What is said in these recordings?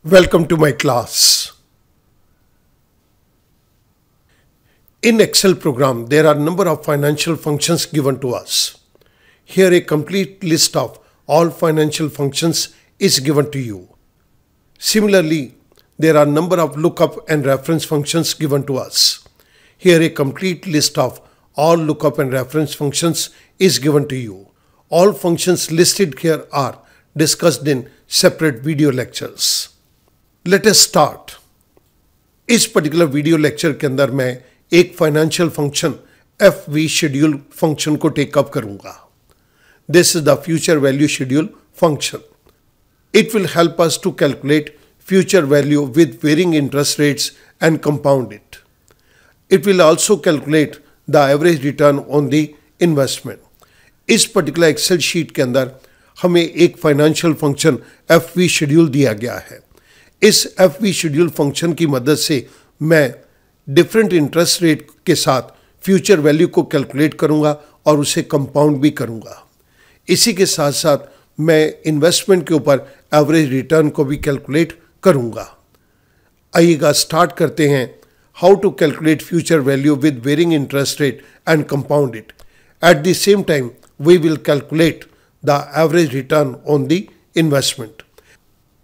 Welcome to my class. In Excel program, there are a number of financial functions given to us. Here a complete list of all financial functions is given to you. Similarly, there are a number of lookup and reference functions given to us. Here a complete list of all lookup and reference functions is given to you. All functions listed here are discussed in separate video lectures. Let us start. इस particular video lecture के अंदर मैं एक financial function FV schedule function को take up करूंगा. This is the future value schedule function. It will help us to calculate future value with varying interest rates and compound it. It will also calculate the average return on the investment. इस particular Excel sheet के अंदर हमें एक financial function FV schedule दिया गया है. इस FV schedule function की मदद से मैं डिफरेंट इंटरेस्ट रेट के साथ फ्यूचर वैल्यू को कैलकुलेट करूंगा और उसे कंपाउंड भी करूंगा. इसी के साथ साथ मैं इन्वेस्टमेंट के ऊपर एवरेज रिटर्न को भी कैलकुलेट करूंगा. आइएगा स्टार्ट करते हैं. How to calculate future value with varying interest rate and compound it. At the same time we will calculate the average return on the investment.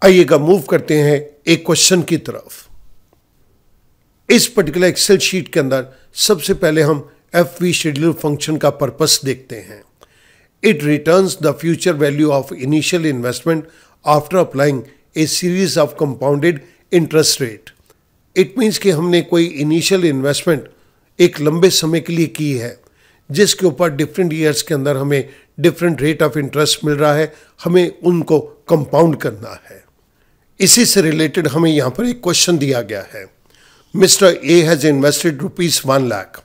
आइएगा मूव करते हैं एक क्वेश्चन की तरफ. इस पर्टिकुलर एक्सेल शीट के अंदर सबसे पहले हम FV शेड्यूल फंक्शन का पर्पस देखते हैं. It returns the future value of initial investment after applying A series of compounded interest rate. It means कि हमने कोई इनिशियल इन्वेस्टमेंट एक लंबे समय के लिए की है जिसके ऊपर डिफरेंट ईयर्स के अंदर हमें डिफरेंट रेट ऑफ इंटरेस्ट मिल रहा है. हमें उनको कंपाउंड करना है. इसी से रिलेटेड हमें यहाँ पर एक क्वेश्चन दिया गया है. Mister A has invested ₹1 lakh.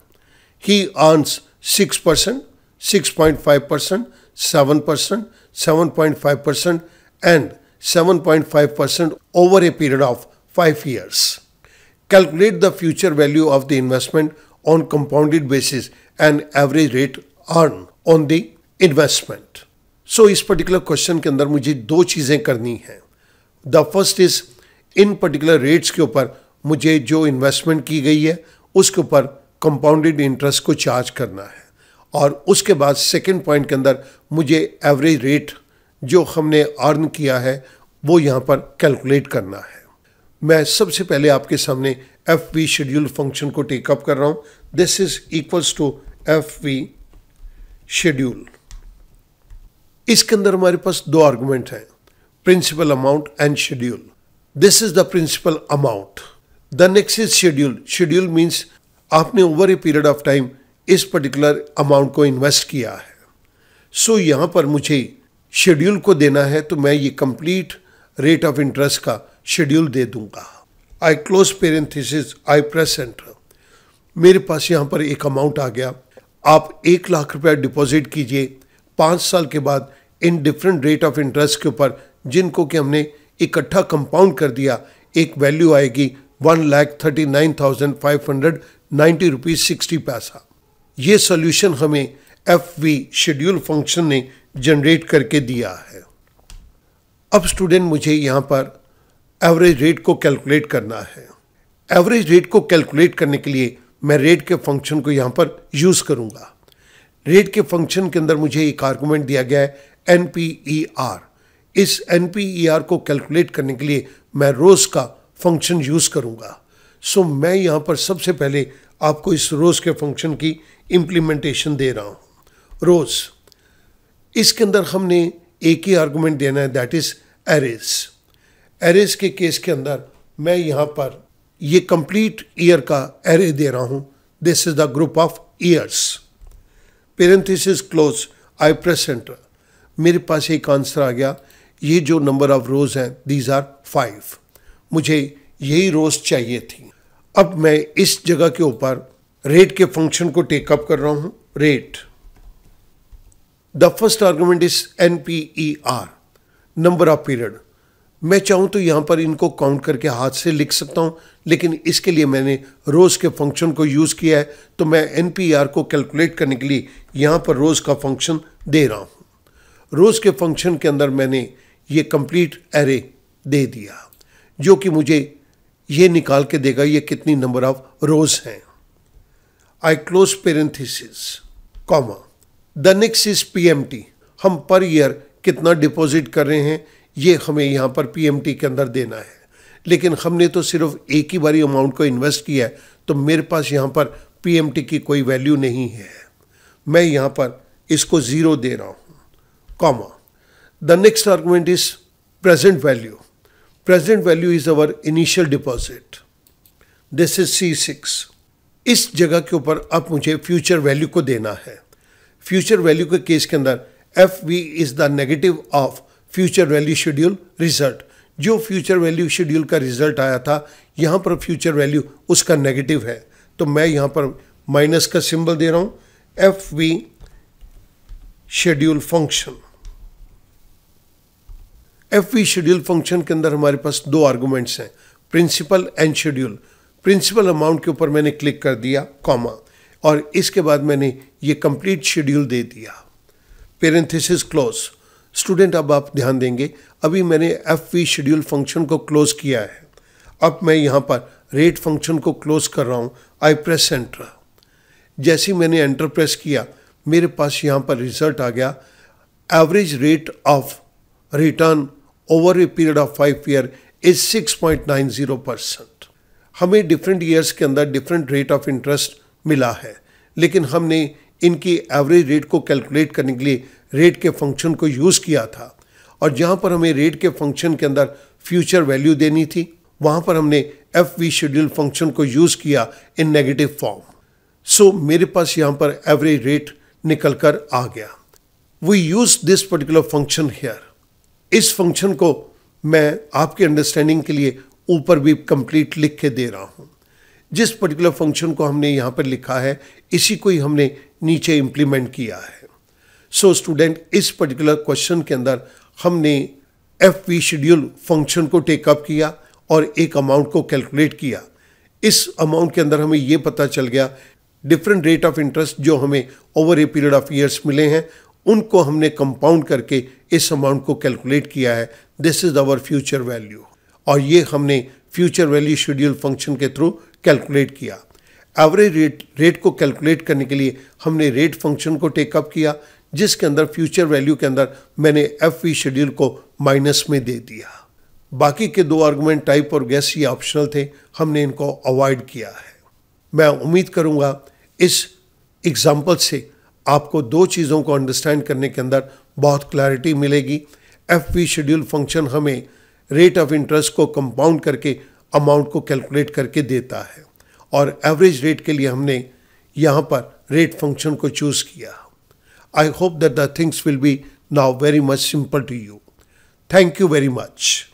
He earns 6%, 6.5%, 7%, 7.5% and 7.5% over a period of 5 years. Calculate the future value of the investment on compounded basis and average rate earned on the investment. So इस particular question के अंदर मुझे दो चीज़ें करनी हैं. The first is in particular rates के ऊपर मुझे जो इन्वेस्टमेंट की गई है उसके ऊपर कंपाउंडेड इंटरेस्ट को चार्ज करना है. और उसके बाद सेकंड पॉइंट के अंदर मुझे एवरेज रेट जो हमने अर्न किया है वो यहाँ पर कैलकुलेट करना है. मैं सबसे पहले आपके सामने FV शेड्यूल फंक्शन को टेकअप कर रहा हूँ. This is equals to FV schedule. इसके अंदर हमारे पास दो आर्गुमेंट हैं, principal amount and schedule. This is the principal amount. The next is schedule. Schedule means आपने over a period of time इस particular amount को invest किया है. So यहाँ पर मुझे schedule को देना है तो मैं ये complete rate of interest का schedule दे दूंगा. I close parenthesis, I press enter. मेरे पास यहाँ पर एक amount आ गया. आप 1 लाख रुपया डिपॉजिट कीजिए. 5 साल के बाद in different rate of interest के ऊपर जिनको कि हमने इकट्ठा कंपाउंड कर दिया एक वैल्यू आएगी ₹1,39,590.60. ये सॉल्यूशन हमें FV शेड्यूल फंक्शन ने जनरेट करके दिया है. अब स्टूडेंट मुझे यहाँ पर एवरेज रेट को कैलकुलेट करना है. एवरेज रेट को कैलकुलेट करने के लिए मैं रेट के फंक्शन को यहाँ पर यूज़ करूँगा. रेट के फंक्शन के अंदर मुझे एक आर्गुमेंट दिया गया है NPER. इस NPER को कैलकुलेट करने के लिए मैं रोज का फंक्शन यूज़ करूँगा. सो मैं यहाँ पर सबसे पहले आपको इस रोज के फंक्शन की इम्प्लीमेंटेशन दे रहा हूँ. रोज इसके अंदर हमने एक ही आर्गुमेंट देना है, दैट इज एरेज. एरेज के केस के अंदर मैं यहाँ पर ये कंप्लीट ईयर का एरे दे रहा हूँ. This is the group of years. Parenthesis close, I press enter. मेरे पास एक आंसर आ गया. ये जो नंबर ऑफ रोज हैं दीज आर 5. मुझे यही रोज चाहिए थी. अब मैं इस जगह के ऊपर रेट के फंक्शन को टेकअप कर रहा हूं. Rate, the first argument is NPER, number of period. मैं चाहूं तो यहां पर इनको काउंट करके हाथ से लिख सकता हूं, लेकिन इसके लिए मैंने रोज के फंक्शन को यूज किया है तो मैं NPER को कैलकुलेट करने के लिए यहां पर रोज का फंक्शन दे रहा हूं. रोज के फंक्शन के अंदर मैंने ये कंप्लीट एरे दे दिया. जो कि मुझे ये निकाल के देगा ये कितनी नंबर ऑफ रोज हैं। आई close parenthesis comma. The next is PMT. हम पर ईयर कितना डिपॉजिट कर रहे हैं ये हमें यहाँ पर पीएमटी के अंदर देना है, लेकिन हमने तो सिर्फ एक ही बारी अमाउंट को इन्वेस्ट किया है, तो मेरे पास यहाँ पर पीएमटी की कोई वैल्यू नहीं है। मैं यहाँ पर इसको 0 दे रहा हूँ comma. The next argument is present value. Present value is our initial deposit, this is C6। इस जगह के ऊपर अब मुझे फ्यूचर वैल्यू को देना है। फ्यूचर वैल्यू के केस के अंदर FV is the negative of future value schedule result. जो फ्यूचर वैल्यू शेड्यूल का रिजल्ट आया था यहाँ पर फ्यूचर वैल्यू उसका नेगेटिव है, तो मैं यहाँ पर माइनस का सिंबल दे रहा हूँ। FV schedule function. FV schedule function के अंदर हमारे पास 2 आर्गुमेंट्स हैं, principal and schedule. Principal amount के ऊपर मैंने क्लिक कर दिया कॉमा, और इसके बाद मैंने ये कंप्लीट शेड्यूल दे दिया, पेरेंथेसिस क्लोज। स्टूडेंट अब आप ध्यान देंगे, अभी मैंने FV शेड्यूल फंक्शन को क्लोज किया है। अब मैं यहाँ पर रेट फंक्शन को क्लोज कर रहा हूँ। आई प्रेस एंटर। जैसे ही मैंने एंटर प्रेस किया मेरे पास यहाँ पर रिजल्ट आ गया, average rate of return over a period of 5 year is 6.90%। हमें डिफरेंट ईयर्स के अंदर डिफरेंट रेट ऑफ इंटरेस्ट मिला है, लेकिन हमने इनकी एवरेज रेट को कैलकुलेट करने के लिए रेट के फंक्शन को यूज़ किया था, और जहाँ पर हमें रेट के फंक्शन के अंदर फ्यूचर वैल्यू देनी थी वहाँ पर हमने FV शेड्यूल फंक्शन को यूज़ किया इन नेगेटिव फॉर्म। सो मेरे पास यहाँ पर एवरेज रेट निकल कर आ गया। We use this particular function here. इस फंक्शन को मैं आपके अंडरस्टैंडिंग के लिए ऊपर भी कंप्लीट लिख के दे रहा हूँ। जिस पर्टिकुलर फंक्शन को हमने यहाँ पर लिखा है इसी को ही हमने नीचे इम्प्लीमेंट किया है। सो स्टूडेंट, इस पर्टिकुलर क्वेश्चन के अंदर हमने FV शेड्यूल फंक्शन को टेकअप किया और एक अमाउंट को कैलकुलेट किया। इस अमाउंट के अंदर हमें ये पता चल गया डिफरेंट रेट ऑफ इंटरेस्ट जो हमें over a period of years मिले हैं उनको हमने कंपाउंड करके इस अमाउंट को कैलकुलेट किया है। This is our future value, और ये हमने फ्यूचर वैल्यू शेड्यूल फंक्शन के थ्रू कैलकुलेट किया। एवरेज रेट को कैलकुलेट करने के लिए हमने रेट फंक्शन को टेकअप किया, जिसके अंदर फ्यूचर वैल्यू के अंदर मैंने FV शेड्यूल को माइनस में दे दिया। बाकी के 2 आर्गुमेंट टाइप और गेस ये ऑप्शनल थे, हमने इनको अवॉइड किया है। मैं उम्मीद करूंगा इस एग्जाम्पल से आपको 2 चीज़ों को अंडरस्टैंड करने के अंदर बहुत क्लैरिटी मिलेगी। FV शेड्यूल फंक्शन हमें रेट ऑफ इंटरेस्ट को कंपाउंड करके अमाउंट को कैलकुलेट करके देता है, और एवरेज रेट के लिए हमने यहाँ पर रेट फंक्शन को चूज़ किया। I hope that the things will be now very much simple to you. Thank you very much.